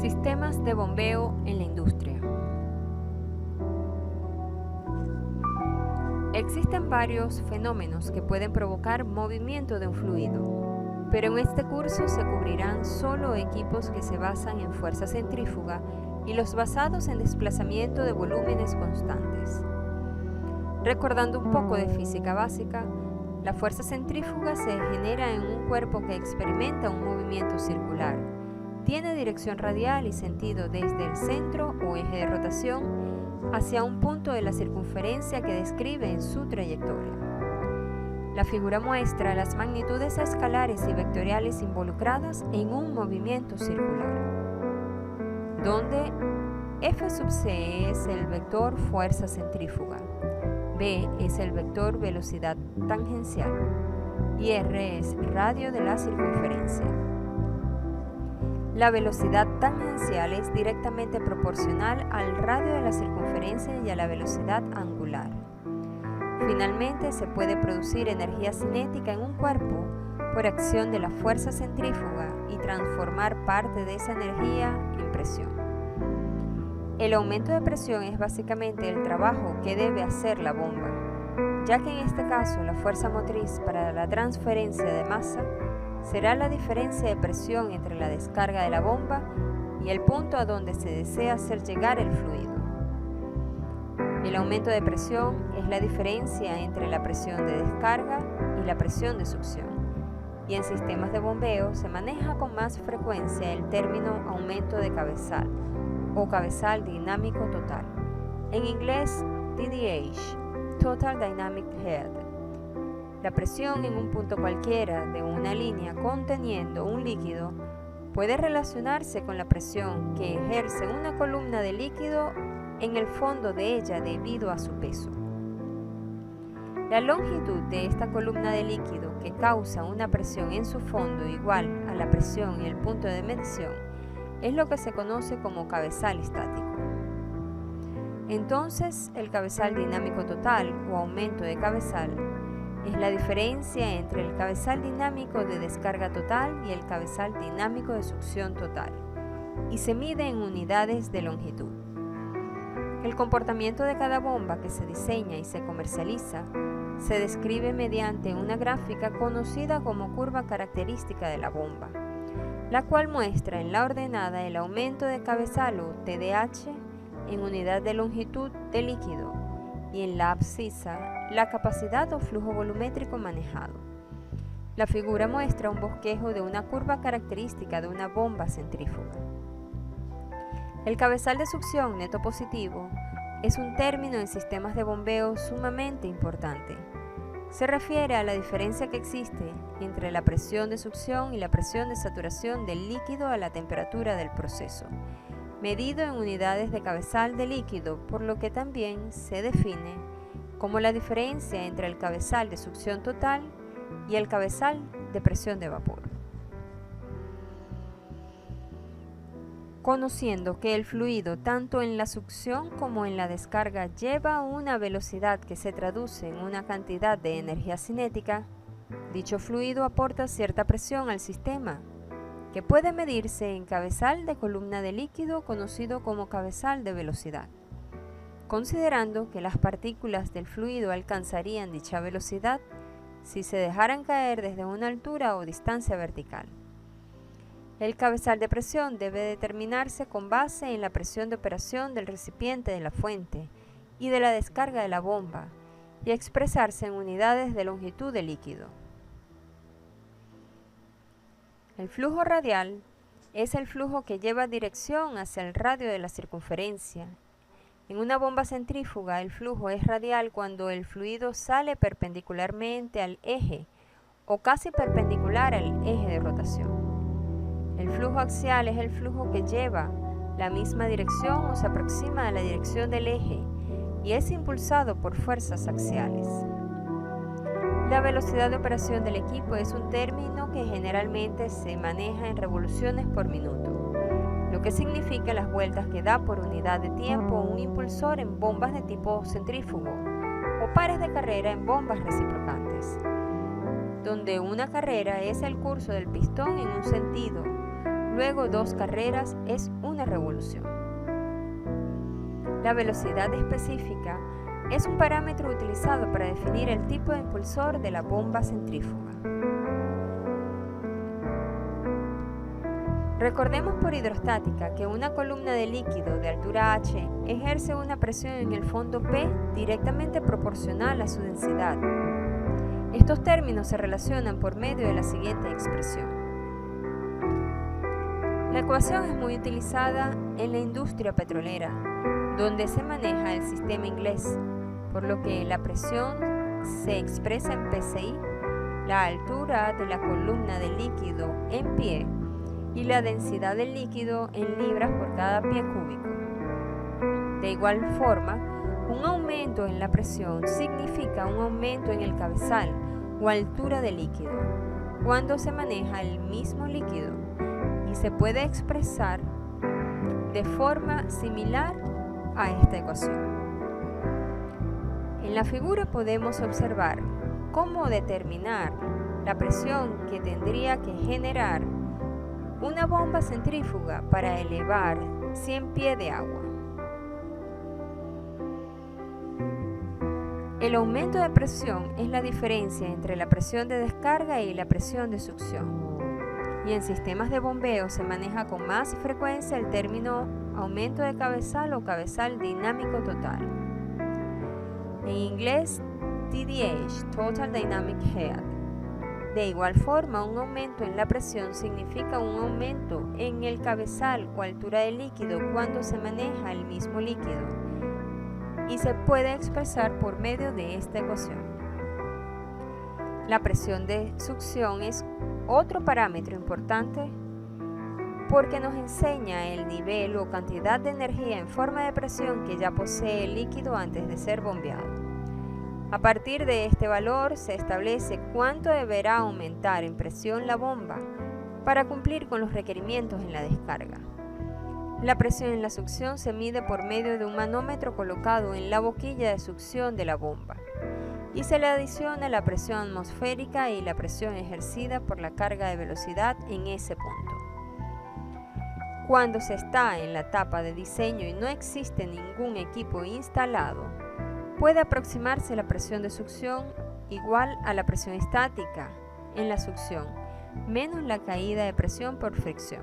Sistemas de bombeo en la industria. Existen varios fenómenos que pueden provocar movimiento de un fluido, pero en este curso se cubrirán solo equipos que se basan en fuerza centrífuga y los basados en desplazamiento de volúmenes constantes. Recordando un poco de física básica, la fuerza centrífuga se genera en un cuerpo que experimenta un movimiento circular. Tiene dirección radial y sentido desde el centro o eje de rotación hacia un punto de la circunferencia que describe en su trayectoria. La figura muestra las magnitudes escalares y vectoriales involucradas en un movimiento circular, donde F sub c es el vector fuerza centrífuga, B es el vector velocidad tangencial y R es radio de la circunferencia. La velocidad tangencial es directamente proporcional al radio de la circunferencia y a la velocidad angular. Finalmente, se puede producir energía cinética en un cuerpo por acción de la fuerza centrífuga y transformar parte de esa energía en presión. El aumento de presión es básicamente el trabajo que debe hacer la bomba, ya que en este caso la fuerza motriz para la transferencia de masa será la diferencia de presión entre la descarga de la bomba y el punto a donde se desea hacer llegar el fluido. El aumento de presión es la diferencia entre la presión de descarga y la presión de succión, y en sistemas de bombeo se maneja con más frecuencia el término aumento de cabezal o cabezal dinámico total, en inglés TDH, Total Dynamic Head. La presión en un punto cualquiera de una línea conteniendo un líquido puede relacionarse con la presión que ejerce una columna de líquido en el fondo de ella debido a su peso. La longitud de esta columna de líquido que causa una presión en su fondo igual a la presión en el punto de medición es lo que se conoce como cabezal estático. Entonces, el cabezal dinámico total o aumento de cabezal es la diferencia entre el cabezal dinámico de descarga total y el cabezal dinámico de succión total, y se mide en unidades de longitud. El comportamiento de cada bomba que se diseña y se comercializa se describe mediante una gráfica conocida como curva característica de la bomba, la cual muestra en la ordenada el aumento de cabezal o TDH en unidad de longitud de líquido y en la abscisa la capacidad o flujo volumétrico manejado. La figura muestra un bosquejo de una curva característica de una bomba centrífuga. El cabezal de succión neto positivo es un término en sistemas de bombeo sumamente importante. Se refiere a la diferencia que existe entre la presión de succión y la presión de saturación del líquido a la temperatura del proceso, medido en unidades de cabezal de líquido, por lo que también se define como la diferencia entre el cabezal de succión total y el cabezal de presión de vapor. Conociendo que el fluido tanto en la succión como en la descarga lleva una velocidad que se traduce en una cantidad de energía cinética, dicho fluido aporta cierta presión al sistema, que puede medirse en cabezal de columna de líquido conocido como cabezal de velocidad, considerando que las partículas del fluido alcanzarían dicha velocidad si se dejaran caer desde una altura o distancia vertical. El cabezal de presión debe determinarse con base en la presión de operación del recipiente de la fuente y de la descarga de la bomba y expresarse en unidades de longitud de líquido. El flujo radial es el flujo que lleva dirección hacia el radio de la circunferencia. En una bomba centrífuga, el flujo es radial cuando el fluido sale perpendicularmente al eje o casi perpendicular al eje de rotación. El flujo axial es el flujo que lleva la misma dirección o se aproxima a la dirección del eje y es impulsado por fuerzas axiales. La velocidad de operación del equipo es un término que generalmente se maneja en revoluciones por minuto, lo que significa las vueltas que da por unidad de tiempo un impulsor en bombas de tipo centrífugo o pares de carrera en bombas reciprocantes, donde una carrera es el curso del pistón en un sentido, luego 2 carreras es una revolución. La velocidad específica es un parámetro utilizado para definir el tipo de impulsor de la bomba centrífuga. Recordemos por hidrostática que una columna de líquido de altura h ejerce una presión en el fondo P directamente proporcional a su densidad. Estos términos se relacionan por medio de la siguiente expresión. La ecuación es muy utilizada en la industria petrolera, donde se maneja el sistema inglés, por lo que la presión se expresa en PSI, la altura de la columna de líquido en pie, y la densidad del líquido en libras por cada pie cúbico. De igual forma, un aumento en la presión significa un aumento en el cabezal o altura del líquido, cuando se maneja el mismo líquido, y se puede expresar de forma similar a esta ecuación. En la figura podemos observar cómo determinar la presión que tendría que generar una bomba centrífuga para elevar 100 pies de agua. El aumento de presión es la diferencia entre la presión de descarga y la presión de succión. Y en sistemas de bombeo se maneja con más frecuencia el término aumento de cabezal o cabezal dinámico total. En inglés, TDH, Total Dynamic Head. De igual forma, un aumento en la presión significa un aumento en el cabezal o altura del líquido cuando se maneja el mismo líquido, y se puede expresar por medio de esta ecuación. La presión de succión es otro parámetro importante porque nos enseña el nivel o cantidad de energía en forma de presión que ya posee el líquido antes de ser bombeado. A partir de este valor se establece cuánto deberá aumentar en presión la bomba para cumplir con los requerimientos en la descarga. La presión en la succión se mide por medio de un manómetro colocado en la boquilla de succión de la bomba y se le adiciona la presión atmosférica y la presión ejercida por la carga de velocidad en ese punto. Cuando se está en la etapa de diseño y no existe ningún equipo instalado, puede aproximarse la presión de succión igual a la presión estática en la succión, menos la caída de presión por fricción.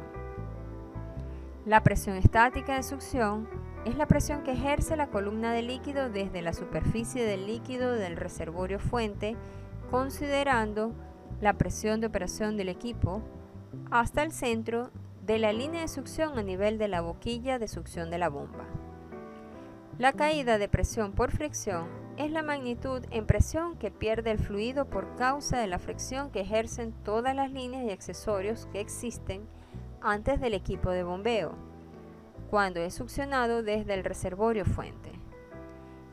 La presión estática de succión es la presión que ejerce la columna de líquido desde la superficie del líquido del reservorio fuente, considerando la presión de operación del equipo, hasta el centro de la línea de succión a nivel de la boquilla de succión de la bomba. La caída de presión por fricción es la magnitud en presión que pierde el fluido por causa de la fricción que ejercen todas las líneas y accesorios que existen antes del equipo de bombeo, cuando es succionado desde el reservorio fuente.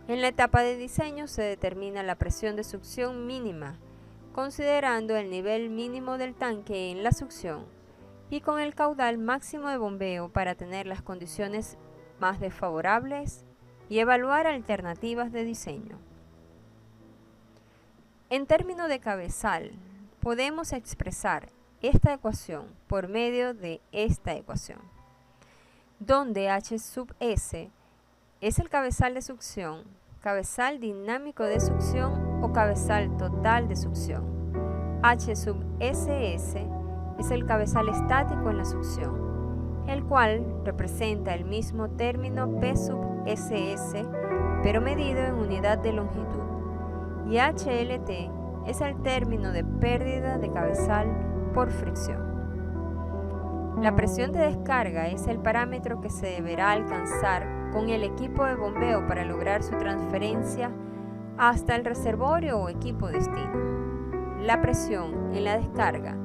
En la etapa de diseño se determina la presión de succión mínima, considerando el nivel mínimo del tanque en la succión y con el caudal máximo de bombeo para tener las condiciones más desfavorables y evaluar alternativas de diseño. En términos de cabezal, podemos expresar esta ecuación por medio de esta ecuación, donde H sub S es el cabezal de succión, cabezal dinámico de succión o cabezal total de succión. H sub SS es el cabezal estático en la succión, el cual representa el mismo término P sub SS, pero medido en unidad de longitud, y HLT es el término de pérdida de cabezal por fricción. La presión de descarga es el parámetro que se deberá alcanzar con el equipo de bombeo para lograr su transferencia hasta el reservorio o equipo destino. La presión en la descarga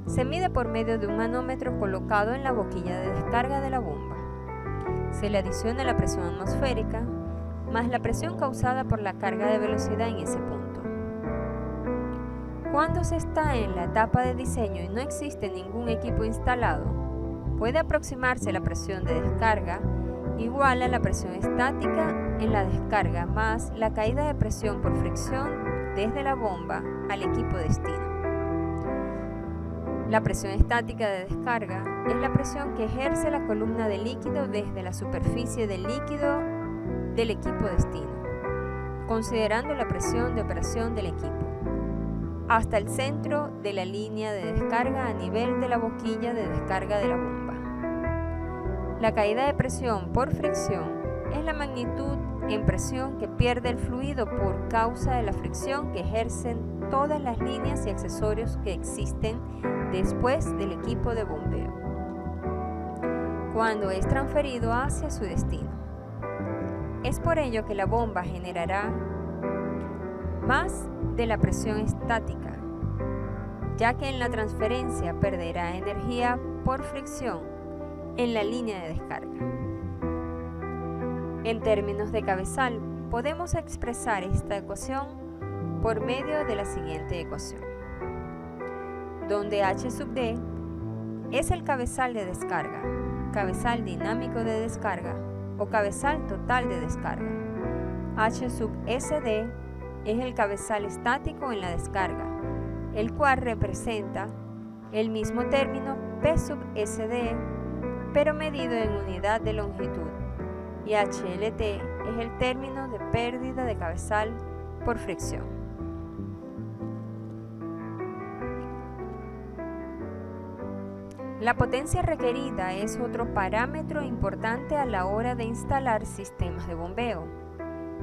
se mide por medio de un manómetro colocado en la boquilla de descarga de la bomba. Se le adiciona la presión atmosférica más la presión causada por la carga de velocidad en ese punto. Cuando se está en la etapa de diseño y no existe ningún equipo instalado, puede aproximarse la presión de descarga igual a la presión estática en la descarga más la caída de presión por fricción desde la bomba al equipo destino. La presión estática de descarga es la presión que ejerce la columna de líquido desde la superficie del líquido del equipo destino, considerando la presión de operación del equipo, hasta el centro de la línea de descarga a nivel de la boquilla de descarga de la bomba. La caída de presión por fricción es la magnitud en presión que pierde el fluido por causa de la fricción que ejercen todas las líneas y accesorios que existen después del equipo de bombeo, cuando es transferido hacia su destino. Es por ello que la bomba generará más de la presión estática, ya que en la transferencia perderá energía por fricción en la línea de descarga. En términos de cabezal, podemos expresar esta ecuación por medio de la siguiente ecuación, donde H sub D es el cabezal de descarga, cabezal dinámico de descarga o cabezal total de descarga. H sub SD es el cabezal estático en la descarga, el cual representa el mismo término P sub SD, pero medido en unidad de longitud, y HLT es el término de pérdida de cabezal por fricción. La potencia requerida es otro parámetro importante a la hora de instalar sistemas de bombeo.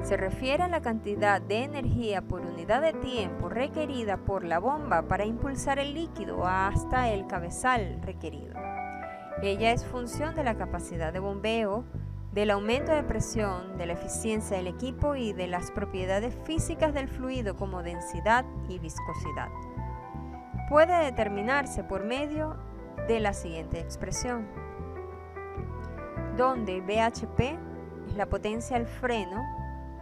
Se refiere a la cantidad de energía por unidad de tiempo requerida por la bomba para impulsar el líquido hasta el cabezal requerido. Ella es función de la capacidad de bombeo, del aumento de presión, de la eficiencia del equipo y de las propiedades físicas del fluido como densidad y viscosidad. Puede determinarse por medio de la siguiente expresión, donde BHP es la potencia al freno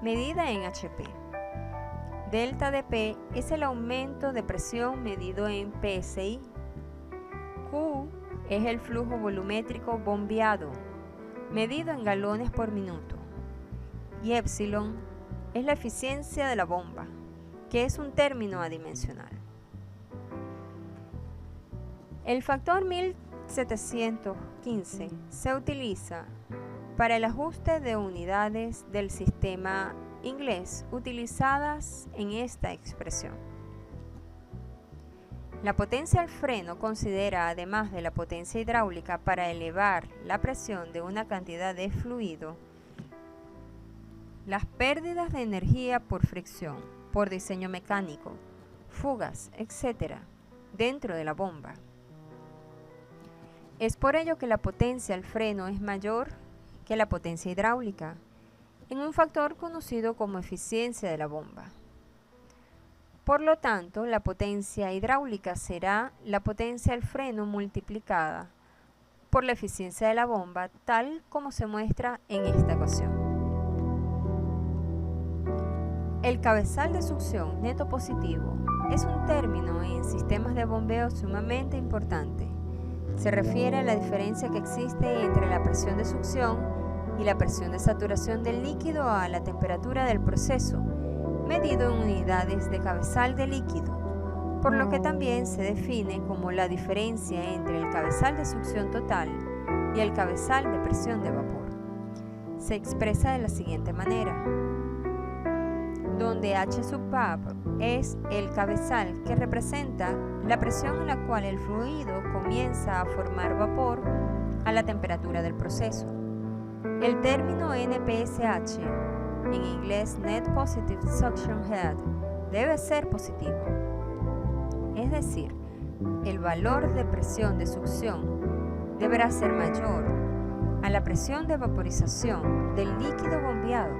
medida en HP. Delta de P es el aumento de presión medido en PSI. Q es el flujo volumétrico bombeado, medido en galones por minuto. Y epsilon es la eficiencia de la bomba, que es un término adimensional. El factor 1715 se utiliza para el ajuste de unidades del sistema inglés utilizadas en esta expresión. La potencia al freno considera, además de la potencia hidráulica para elevar la presión de una cantidad de fluido, las pérdidas de energía por fricción, por diseño mecánico, fugas, etc., dentro de la bomba. Es por ello que la potencia al freno es mayor que la potencia hidráulica, en un factor conocido como eficiencia de la bomba. Por lo tanto, la potencia hidráulica será la potencia al freno multiplicada por la eficiencia de la bomba, tal como se muestra en esta ecuación. El cabezal de succión neto positivo es un término en sistemas de bombeo sumamente importante. Se refiere a la diferencia que existe entre la presión de succión y la presión de saturación del líquido a la temperatura del proceso, medido en unidades de cabezal de líquido, por lo que también se define como la diferencia entre el cabezal de succión total y el cabezal de presión de vapor. Se expresa de la siguiente manera, donde H sub VAP es el cabezal que representa la presión a la cual el fluido comienza a formar vapor a la temperatura del proceso. El término NPSH, en inglés Net Positive Suction Head, debe ser positivo. Es decir, el valor de presión de succión deberá ser mayor a la presión de vaporización del líquido bombeado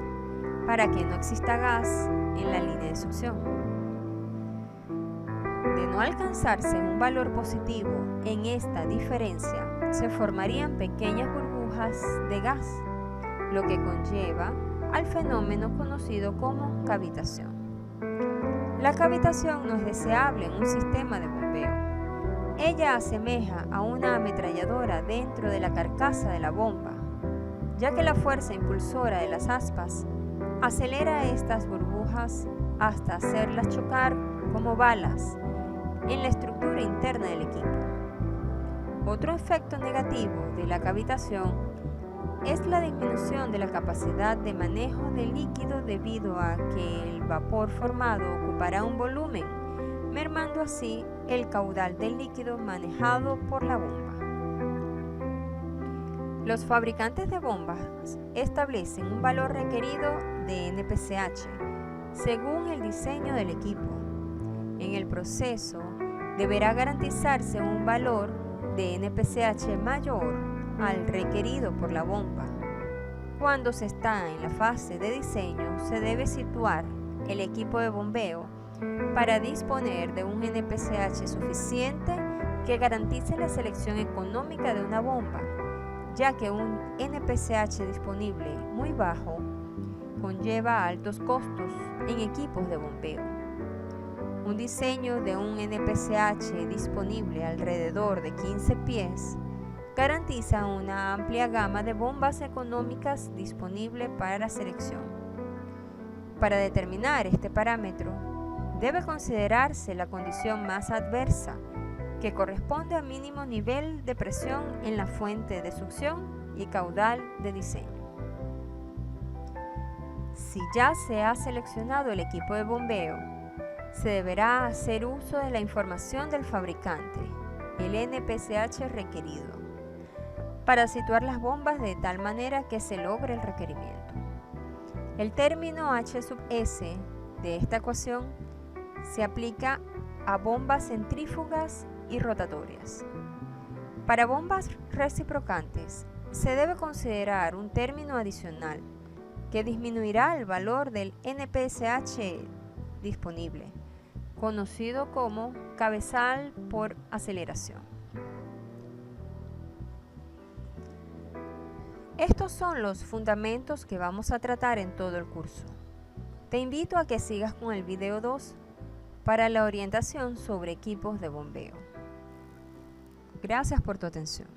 para que no exista gas en la línea de succión. De no alcanzarse un valor positivo en esta diferencia, se formarían pequeñas burbujas de gas, lo que conlleva al fenómeno conocido como cavitación. La cavitación no es deseable en un sistema de bombeo. Ella asemeja a una ametralladora dentro de la carcasa de la bomba, ya que la fuerza impulsora de las aspas acelera estas burbujas hasta hacerlas chocar como balas en la estructura interna del equipo. Otro efecto negativo de la cavitación es la disminución de la capacidad de manejo del líquido debido a que el vapor formado ocupará un volumen, mermando así el caudal del líquido manejado por la bomba. Los fabricantes de bombas establecen un valor requerido de NPCH según el diseño del equipo. En el proceso, deberá garantizarse un valor de NPCH mayor al requerido por la bomba. Cuando se está en la fase de diseño, se debe situar el equipo de bombeo para disponer de un NPCH suficiente que garantice la selección económica de una bomba, ya que un NPCH disponible muy bajo conlleva altos costos en equipos de bombeo. Un diseño de un NPCH disponible alrededor de 15 pies garantiza una amplia gama de bombas económicas disponible para selección. Para determinar este parámetro, debe considerarse la condición más adversa, que corresponde al mínimo nivel de presión en la fuente de succión y caudal de diseño. Si ya se ha seleccionado el equipo de bombeo, se deberá hacer uso de la información del fabricante, el NPCH requerido, para situar las bombas de tal manera que se logre el requerimiento. El término H sub S de esta ecuación se aplica a bombas centrífugas y rotatorias. Para bombas reciprocantes, se debe considerar un término adicional que disminuirá el valor del NPCH disponible, conocido como cabezal por aceleración. Estos son los fundamentos que vamos a tratar en todo el curso. Te invito a que sigas con el video 2 para la orientación sobre equipos de bombeo. Gracias por tu atención.